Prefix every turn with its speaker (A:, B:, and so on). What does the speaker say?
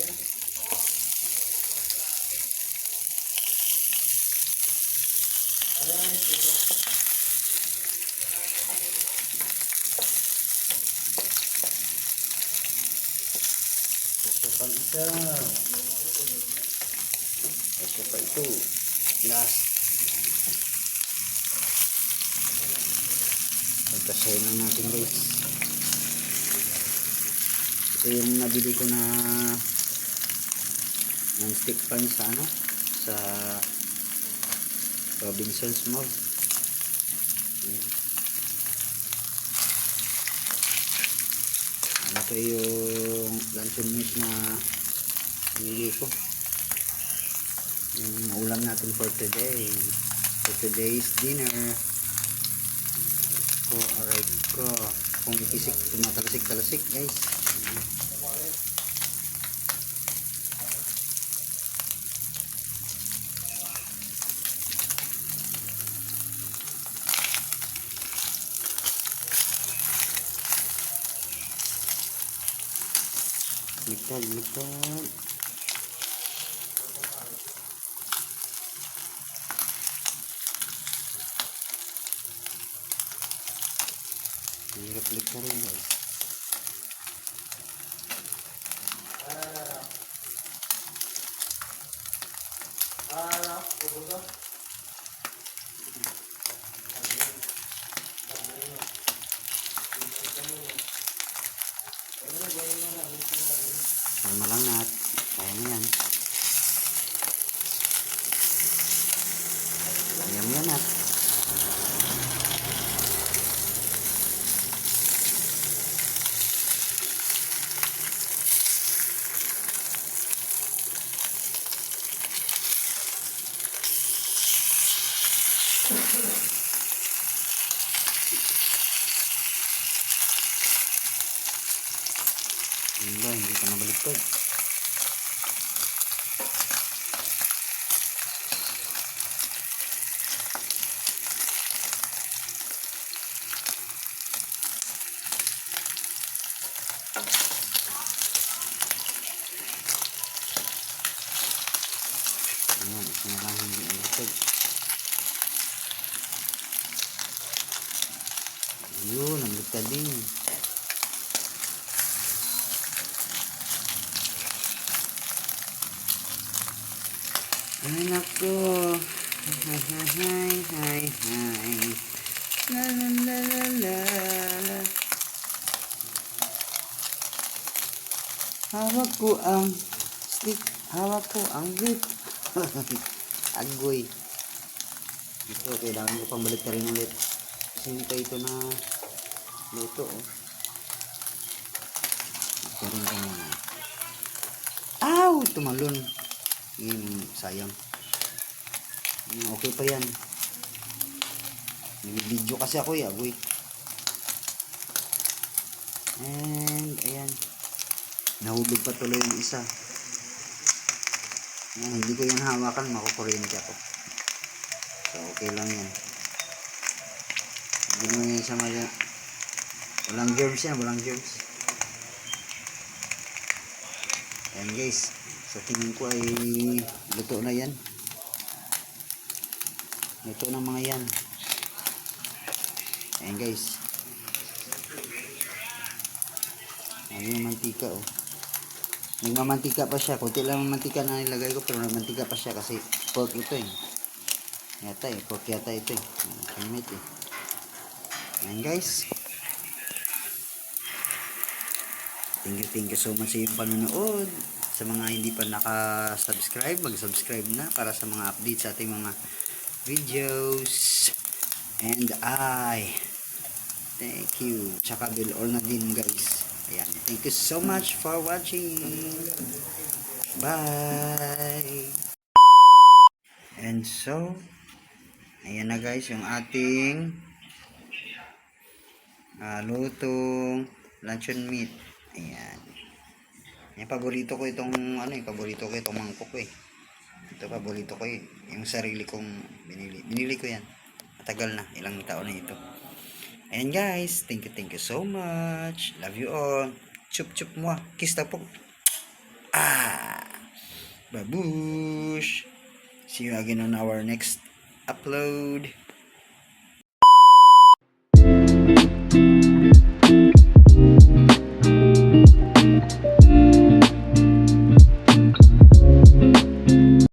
A: Ito pang isa. Ito pa ito. Last. Pagkasayin lang natin guys. Ito yung nabili ko na non-stick pan sa ano, sa Robinsons Mall. Ito yung luncheon meat na pinili ko. Yung ulam natin for today. For today's dinner. Aray ko. Kung ikisik, tumatalasik-talasik guys. Ligtad. Hirap ligtad rin guys. Kalma lang nat. Kaya mo yan. Kaya mo yan nat. Hindi ka nabaliktad. Ayan, isa na lang hindi nabaliktad. Ayun, nabaliktad din. Ay nako. Hi. La. Hawak ko ang stick. Hawak ko ang whip. Agoy. Ito, kailangan ko pang balik na rin ulit. Kasi ito na luto. Karoon ka muna. Ow! Tumalon. Sayang. Okay pa yan. Nag-video kasi ako agoy. And ayan. Nahulog pa tuloy yung isa. Ayan, hindi ko yan hawakan, makukuryente ako. So okay lang yan. Hindi mo yan sama dyan. Walang germs yan, walang germs. Ayan guys, sa tingin ko ay luto na yan. Luto ng mga yan. Ayan guys. Ayan yung mantika oh. Nagmamantika pa siya. Kunti lang ang mantika na nilagay ko, pero nagmantika pa siya kasi pork ito eh. Yata eh, pork yata ito eh. Kamit eh. Ayan guys. Thank you so much sa iyong panonood. Sa mga hindi pa naka-subscribe, mag-subscribe na para sa mga updates sa ating mga videos. And thank you. Tsaka bell all na din guys. Ayan. Thank you so much for watching. Bye. And so, ayan na guys yung ating lutong luncheon meat. Ayan. Yung paborito ko itong paborito ko itong mangkok eh. Ito paborito ko eh. Yung sarili kong binili. Binili ko yan. Matagal na. Ilang taon na ito. Ayan guys. Thank you so much. Love you all. Chup chup mo. Kiss na po. Babush! See you again on our next upload.